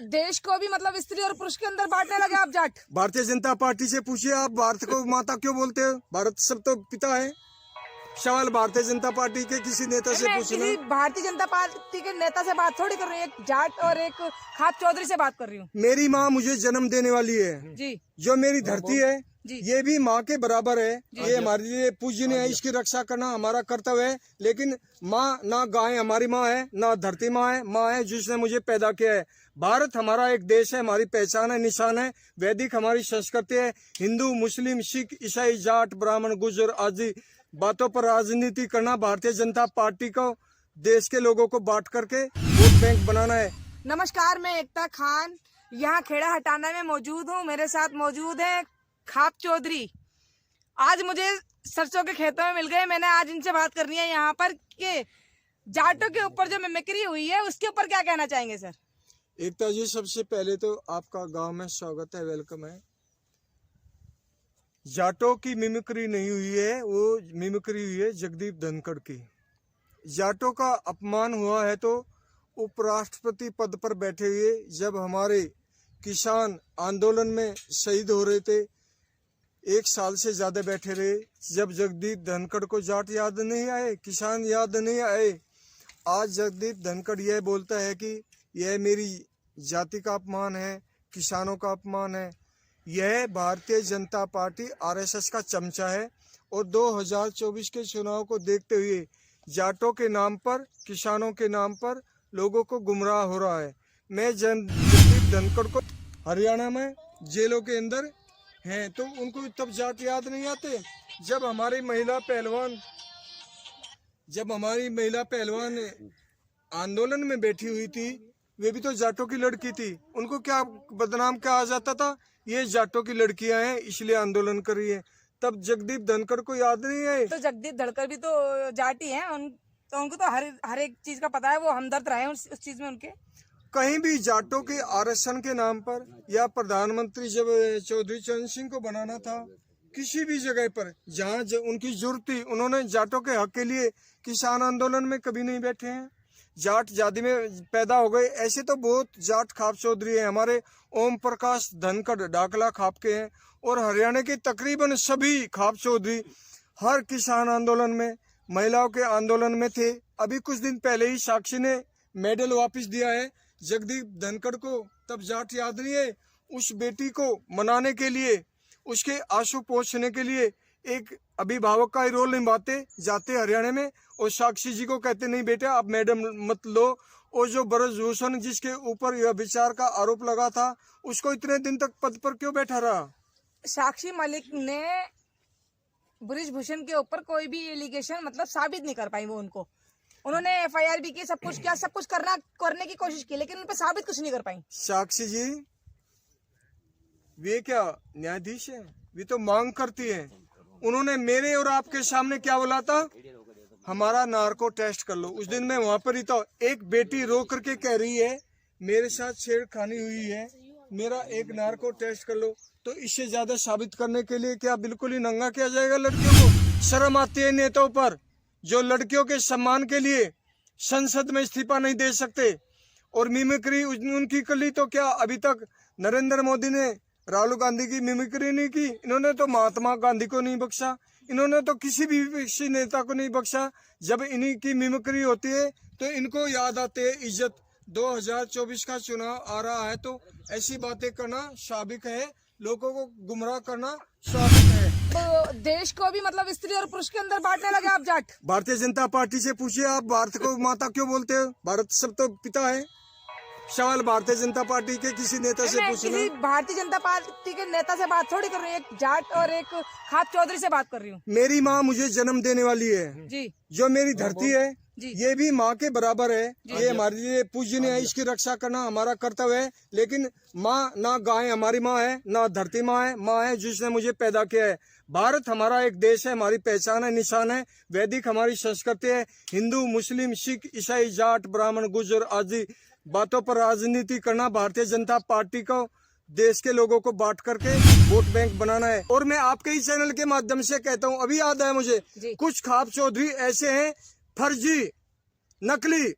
देश को भी मतलब स्त्री और पुरुष के अंदर बांटने लगे आप जाट। भारतीय जनता पार्टी से पूछिए, आप भारत को माता क्यों बोलते हो? भारत सब तो पिता है। सवाल भारतीय जनता पार्टी के किसी नेता से मैं पूछना। किसी भारतीय जनता पार्टी के नेता से बात थोड़ी कर रही हूँ, एक जाट और एक खाप चौधरी से बात कर रही हूँ। मेरी माँ मुझे जन्म देने वाली है जी जो मेरी धरती है, जी। ये भी माँ के बराबर है। ये हमारे लिए पूजनीय है, इसकी रक्षा करना हमारा कर्तव्य है। लेकिन माँ ना गाय हमारी माँ है, ना धरती माँ है। माँ है जिसने मुझे पैदा किया है। भारत हमारा एक देश है, हमारी पहचान है, निशान है। वैदिक हमारी संस्कृति है। हिंदू, मुस्लिम, सिख, ईसाई, जाट, ब्राह्मण, गुर्जर आदि बातों पर राजनीति करना भारतीय जनता पार्टी को देश के लोगों को बांट करके वोट बैंक बनाना है। नमस्कार, मैं एकता खान यहाँ खेड़ा हटाना में मौजूद हूँ। मेरे साथ मौजूद है खाप चौधरी। आज मुझे सरसों के खेतों में मिल गए। मैंने आज इनसे बात करनी है यहाँ पर कि जाटों के ऊपर जो मिमिक्री हुई है उसके ऊपर क्या कहना चाहेंगे सर? एकता जी, सबसे पहले तो आपका गांव में स्वागत है, वेलकम है। जाटों की मिमिक्री नहीं हुई है, वो मिमिक्री हुई है जगदीप धनखड़ की। जाटों का अपमान हुआ है तो उपराष्ट्रपति पद पर बैठे हुए जब हमारे किसान आंदोलन में शहीद हो रहे थे, 1 साल से ज्यादा बैठे रहे। जब जगदीप धनखड़ को जाट याद नहीं आए, किसान याद नहीं आए। आज जगदीप धनखड़ यह बोलता है कि यह मेरी जाति का अपमान है, किसानों का अपमान है। यह भारतीय जनता पार्टी आरएसएस का चमचा है और 2024 के चुनाव को देखते हुए जाटों के नाम पर, किसानों के नाम पर लोगों को गुमराह हो रहा है। मैं जगदीप धनखड़ को हरियाणा में जेलों के अंदर हैं तो उनको तब जाट याद नहीं आते। जब हमारी महिला पहलवान आंदोलन में बैठी हुई थी, वे भी तो जाटों की लड़की थी। उनको क्या बदनाम क्या आ जाता था, ये जाटों की लड़कियां हैं इसलिए आंदोलन कर रही है। तब जगदीप धनखड़ को याद नहीं है। तो जगदीप धनखड़ भी तो जाटी हैं, तो उनको तो हर एक चीज का पता है। वो हमदर्द रहे उस चीज में उनके। कहीं भी जाटों के आरक्षण के नाम पर या प्रधानमंत्री जब चौधरी चरण सिंह को बनाना था, किसी भी जगह पर जहाँ उनकी जरूरत थी, उन्होंने जाटों के हक के लिए किसान आंदोलन में कभी नहीं बैठे हैं। जाट जाति में पैदा हो गए, ऐसे तो बहुत जाट खाप चौधरी है। हमारे ओम प्रकाश धनखड़ डाकला खाप के हैं और हरियाणा के तकरीबन सभी खाप चौधरी हर किसान आंदोलन में, महिलाओं के आंदोलन में थे। अभी कुछ दिन पहले ही साक्षी ने मेडल वापस दिया है जगदीप धनखड़ को। तब जाट याद नहीं है। उस बेटी को मनाने के लिए, उसके आंसू पोंछने के लिए एक अभिभावक का ही रोल निभाते जाते हरियाणा में, और साक्षी जी को कहते नहीं बेटा आप मैडम मत लो। और जो ब्रजभूषण जिसके ऊपर यह विचार का आरोप लगा था, उसको इतने दिन तक पद पर क्यों बैठा रहा? साक्षी मलिक ने ब्रजभूषण के ऊपर कोई भी एलिगेशन मतलब साबित नहीं कर पाई। वो उन्होंने एफआईआर भी की, सब कुछ किया, सब कुछ करने की कोशिश की, लेकिन उन पे साबित कुछ नहीं कर पाई। साक्षी जी वे क्या न्यायाधीश है? वे तो मांग करती है। उन्होंने मेरे और आपके सामने क्या बोला था? हमारा नार्को टेस्ट कर लो। उस दिन मैं वहां पर ही था। एक बेटी रो करके कह रही है मेरे साथ छेड़खानी हुई है, मेरा एक नार्को टेस्ट कर लो। तो इससे ज्यादा साबित करने के लिए क्या बिल्कुल ही नंगा किया जाएगा लड़कियों को? शर्म आती है नेताओं पर जो लड़कियों के सम्मान के लिए संसद में इस्तीफा नहीं दे सकते। और मिमिक्री उनकी कर ली तो क्या अभी तक नरेंद्र मोदी ने राहुल गांधी की मिमिक्री नहीं की? इन्होंने तो महात्मा गांधी को नहीं बख्शा, इन्होंने तो किसी भी विपक्षी नेता को नहीं बख्शा। जब इन्हीं की मिमिक्री होती है तो इनको याद आते है इज्जत। 2024 का चुनाव आ रहा है तो ऐसी बातें करना स्वाभाविक है, लोगों को गुमराह करना स्वाभाविक है। तो देश को भी मतलब स्त्री और पुरुष के अंदर बांटने लगे आप जाट। भारतीय जनता पार्टी से पूछिए, आप भारत को माता क्यों बोलते हो? भारत सब तो पिता है। सवाल भारतीय जनता पार्टी के किसी नेता से मैं पूछना। किसी भारतीय जनता पार्टी के नेता से बात थोड़ी कर रही हूँ, एक जाट और एक खाप चौधरी से बात कर रही हूँ। मेरी माँ मुझे जन्म देने वाली है जी जो मेरी धरती है, जी। ये भी माँ के बराबर है। ये हमारे लिए पूजनीय है, इसकी रक्षा करना हमारा कर्तव्य है। लेकिन माँ ना गाय हमारी माँ है, ना धरती माँ है। माँ है जिसने मुझे पैदा किया है। भारत हमारा एक देश है, हमारी पहचान है, निशान है। वैदिक हमारी संस्कृति है। हिंदू, मुस्लिम, सिख, ईसाई, जाट, ब्राह्मण, गुर्जर आदि बातों पर राजनीति करना भारतीय जनता पार्टी को देश के लोगों को बांट करके वोट बैंक बनाना है। और मैं आपके ही चैनल के माध्यम से कहता हूँ, अभी याद है मुझे, कुछ खाप चौधरी ऐसे हैं फर्जी, नकली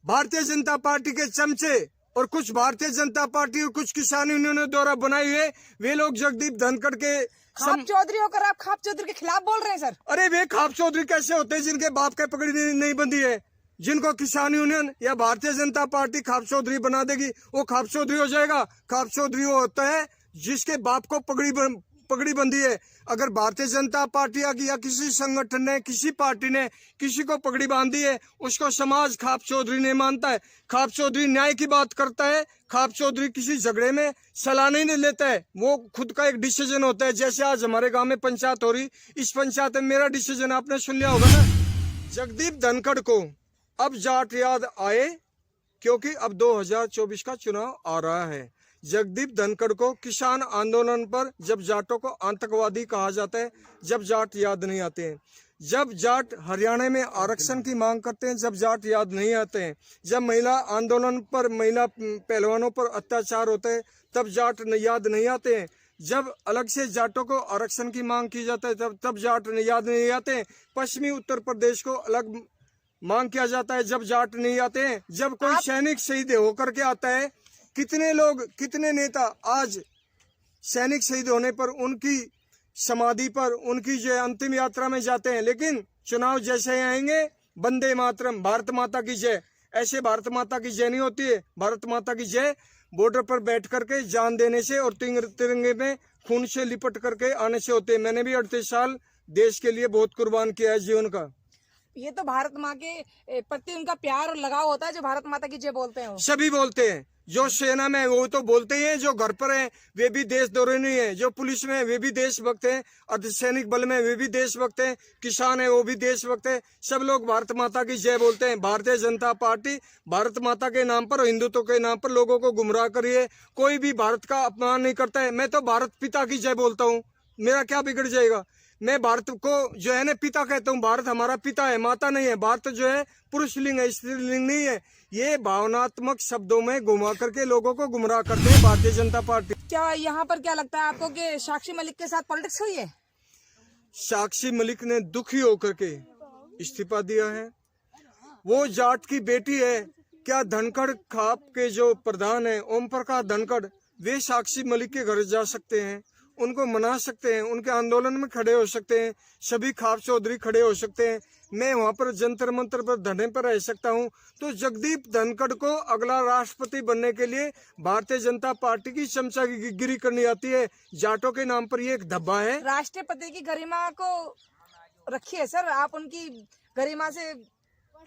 भारतीय जनता पार्टी के चमचे, और कुछ भारतीय जनता पार्टी और कुछ किसान यूनियनों द्वारा बनाए हुए वे लोग जगदीप धनखड़ के खाप चौधरी होकर आप खाप चौधरी के खिलाफ बोल रहे हैं सर। अरे वे खाप चौधरी कैसे होते हैं जिनके बाप के पगड़ी नहीं बंधी है, जिनको किसान यूनियन या भारतीय जनता पार्टी खाप चौधरी बना देगी वो खाप चौधरी हो जाएगा। खाप चौधरी वो होता है जिसके बाप को पगड़ी बंधी है। अगर भारतीय जनता पार्टी या किसी संगठन ने किसी पार्टी ने किसी को पगड़ी बांधी है उसको समाज खाप चौधरी नहीं मानता है। खाप चौधरी न्याय की बात करता है। खाप चौधरी किसी झगड़े में सलाह नहीं लेता है, वो खुद का एक डिसीजन होता है। जैसे आज हमारे गांव में पंचायत हो रही, इस पंचायत में मेरा डिसीजन आपने सुन लिया होगा ना। जगदीप धनखड़ को अब जाट याद आए क्योंकि अब 2024 का चुनाव आ रहा है। जगदीप धनखड़ को किसान आंदोलन पर जब जाटों को आतंकवादी कहा जाता है, जब जाट याद नहीं आते हैं। जब जाट हरियाणा में आरक्षण की मांग करते हैं, जब जाट याद नहीं आते हैं। जब महिला आंदोलन पर महिला पहलवानों पर अत्याचार होता है तब जाट याद नहीं आते हैं। जब अलग से जाटों को आरक्षण की मांग की जाता है तब जाट याद नहीं आते हैं। पश्चिमी उत्तर प्रदेश को अलग मांग किया जाता है, जब जाट नहीं आते हैं। जब कोई सैनिक शहीद होकर के आता है, कितने लोग कितने नेता आज सैनिक शहीद होने पर उनकी समाधि पर उनकी जो अंतिम यात्रा में जाते हैं, लेकिन चुनाव जैसे ही आएंगे वंदे मातरम भारत माता की जय, ऐसे भारत माता की जय नहीं होती है। भारत माता की जय बॉर्डर पर बैठ करके जान देने से और तिरंगे में खून से लिपट करके आने से होते हैं। मैंने भी 38 साल देश के लिए बहुत कुर्बान किया है जीवन का। ये तो भारत माँ के प्रति उनका प्यार और लगाव होता है जो भारत माता की जय बोलते हैं। सभी बोलते हैं, जो सेना में वो तो बोलते ही हैं, जो घर पर हैं वे भी देशद्रोही हैं, जो पुलिस में वे भी देशभक्त हैं, अर्धसैनिक बल में वे भी देशभक्त हैं, किसान है वो भी देशभक्त है। सब लोग भारत माता की जय बोलते हैं। भारतीय जनता पार्टी भारत माता के नाम पर और हिंदुत्व के नाम पर लोगों को गुमराह करी है। कोई भी भारत का अपमान नहीं करता है। मैं तो भारत पिता की जय बोलता हूँ, मेरा क्या बिगड़ जाएगा। मैं भारत को जो है ना पिता कहता हूँ। भारत हमारा पिता है, माता नहीं है। भारत जो है पुरुष लिंग है, स्त्रीलिंग नहीं है। ये भावनात्मक शब्दों में घुमा करके लोगों को गुमराह करते हैं भारतीय जनता पार्टी। क्या यहाँ पर क्या लगता है आपको कि साक्षी मलिक के साथ पॉलिटिक्स हुई है? साक्षी मलिक ने दुखी होकर के इस्तीफा दिया है। वो जाट की बेटी है। क्या धनखड़ खाप के जो प्रधान है ओम प्रकाश धनखड़, वे साक्षी मलिक के घर जा सकते हैं, उनको मना सकते हैं, उनके आंदोलन में खड़े हो सकते हैं। सभी खाप चौधरी खड़े हो सकते हैं। मैं वहां पर जंतर मंतर पर धरने पर रह सकता हूं। तो जगदीप धनखड़ को अगला राष्ट्रपति बनने के लिए भारतीय जनता पार्टी की चमचागिरी करनी आती है। जाटों के नाम पर ये एक धब्बा है। राष्ट्रपति की गरिमा को रखिए सर, आप उनकी गरिमा से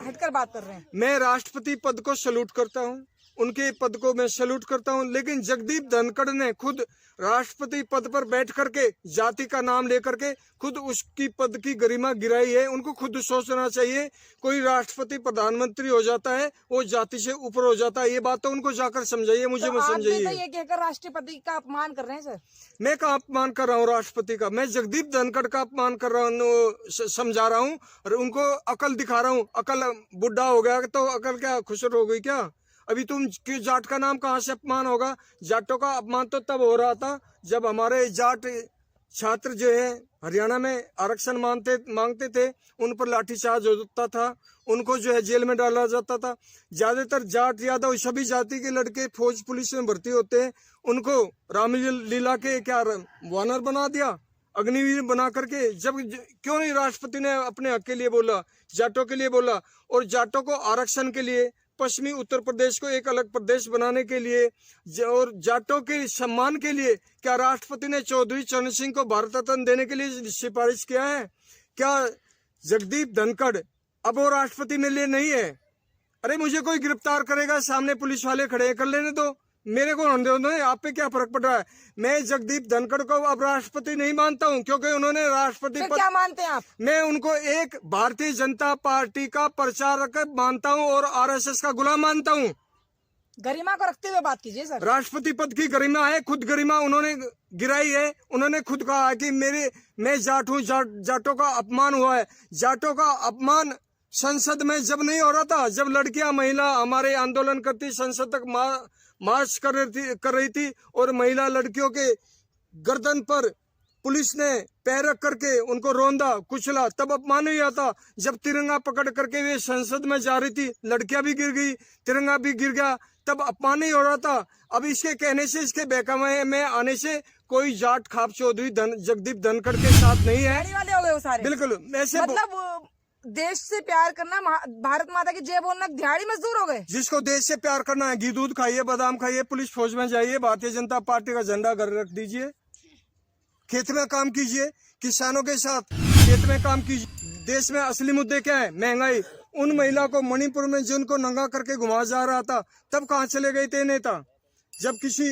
हटकर बात कर रहे हैं। मैं राष्ट्रपति पद को सैल्यूट करता हूं, उनके पद को मैं सैल्यूट करता हूं, लेकिन जगदीप धनखड़ ने खुद राष्ट्रपति पद पर बैठ करके जाति का नाम लेकर के खुद उसकी पद की गरिमा गिराई है। उनको खुद सोचना चाहिए। कोई राष्ट्रपति प्रधानमंत्री हो जाता है वो जाति से ऊपर हो जाता है। ये बात तो उनको जाकर समझाइए, मुझे मत समझाइए। आप ये कहकर राष्ट्रपति का अपमान कर रहे हैं सर। मैं कहाँ अपमान कर रहा हूँ राष्ट्रपति का? मैं जगदीप धनखड़ का अपमान कर रहा हूँ, समझा रहा हूँ और उनको अकल दिखा रहा हूँ। अकल बुढ़ा हो गया तो अकल क्या खुशर हो गई क्या? अभी तुम क्यों जाट का नाम कहाँ से अपमान होगा? जाटों का अपमान तो तब हो रहा था जब हमारे जाट छात्र जो है हरियाणा में आरक्षण मांगते थे, उन पर लाठीचार्ज होता था, उनको जो है जेल में डाला जाता था। ज्यादातर जाट यादव सभी जाति के लड़के फौज पुलिस में भर्ती होते हैं, उनको रामलीला के क्या वानर बना दिया, अग्निवीर बना करके। जब क्यों नहीं राष्ट्रपति ने अपने हक के लिए बोला, जाटों के लिए बोला? और जाटों को आरक्षण के लिए, पश्चिमी उत्तर प्रदेश को एक अलग प्रदेश बनाने के लिए और जाटों के सम्मान के लिए क्या राष्ट्रपति ने चौधरी चरण सिंह को भारत रत्न देने के लिए सिफारिश किया है? क्या जगदीप धनखड़ अब वो राष्ट्रपति में लिए नहीं है? अरे मुझे कोई गिरफ्तार करेगा, सामने पुलिस वाले खड़े, कर लेने दो, मेरे को होने दो, आप पे क्या फर्क पड़ रहा है? मैं जगदीप धनखड़ को अब राष्ट्रपति नहीं मानता हूं क्योंकि उन्होंने राष्ट्रपति पद... क्या मानते हैं आप? मैं उनको एक भारतीय जनता पार्टी का प्रचारक मानता हूं और आरएसएस का गुलाम मानता हूं। गरिमा को रखते हुए बात कीजिए सर। राष्ट्रपति पद की गरिमा है, खुद गरिमा उन्होंने गिराई है। उन्होंने खुद कहा है कि मैं जाट हूँ, जाटों का अपमान हुआ है। जाटों का अपमान संसद में जब नहीं हो रहा था, जब लड़कियां महिला हमारे आंदोलन करती, संसद तक मार्च कर रही थी और महिला लड़कियों के गर्दन पर पुलिस ने पैर रख करके उनको रोंदा कुचला, तब अपमान नहीं आता। जब तिरंगा पकड़ करके वे संसद में जा रही थी, लड़कियां भी गिर गई, तिरंगा भी गिर गया, तब अपमान नहीं हो रहा था। अब इसके कहने से, इसके बहकावे में आने से कोई जाट खाप चौधरी जगदीप धनखड़ के साथ नहीं है। दिहाड़ी वाले हो गए वो सारे। बिल्कुल ऐसे मतलब देश से प्यार करना, भारत माता की जय बोलना, दिहाड़ी मजदूर हो गए। जिसको देश से प्यार करना है, घी दूध खाइए, बादाम खाइए, पुलिस फौज में जाइए, भारतीय जनता पार्टी का झंडा घर रख दीजिए, खेत में काम कीजिए, किसानों के साथ खेत में काम कीजिए। देश में असली मुद्दे क्या है? महंगाई। उन महिला को मणिपुर में जिनको नंगा करके घुमा जा रहा था, तब कहाँ चले गए थे नेता? जब किसी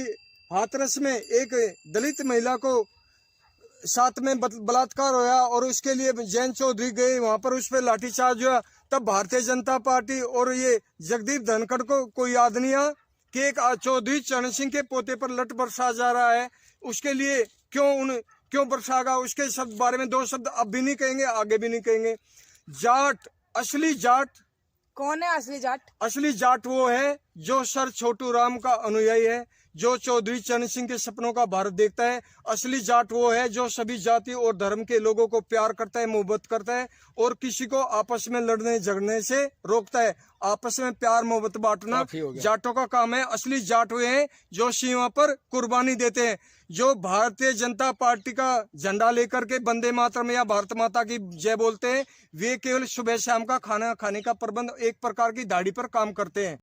हाथरस में एक दलित महिला को साथ में बलात्कार होया और उसके लिए जैन चौधरी गए, वहां पर उस पर लाठीचार्ज हुआ, तब भारतीय जनता पार्टी और ये जगदीप धनखड़ को कोई याद नहीं आया कि एक चौधरी चरण सिंह के पोते पर लठ बरसा जा रहा है, उसके लिए क्यों बरसागा? उसके शब्द बारे में दो शब्द अब भी नहीं कहेंगे, आगे भी नहीं कहेंगे। जाट, असली जाट कौन है? असली जाट, असली जाट वो है जो सर छोटू राम का अनुयायी है, जो चौधरी चरण सिंह के सपनों का भारत देखता है। असली जाट वो है जो सभी जाति और धर्म के लोगों को प्यार करता है, मोहब्बत करता है और किसी को आपस में लड़ने झगड़ने से रोकता है। आपस में प्यार मोहब्बत बांटना जाटों का काम है। असली जाट वे हैं जो सीमा पर कुर्बानी देते हैं, जो भारतीय जनता पार्टी का झंडा लेकर के वंदे मातरम या भारत माता की जय बोलते हैं। वे केवल सुबह शाम का खाना खाने का प्रबंध एक प्रकार की दाढ़ी पर काम करते हैं।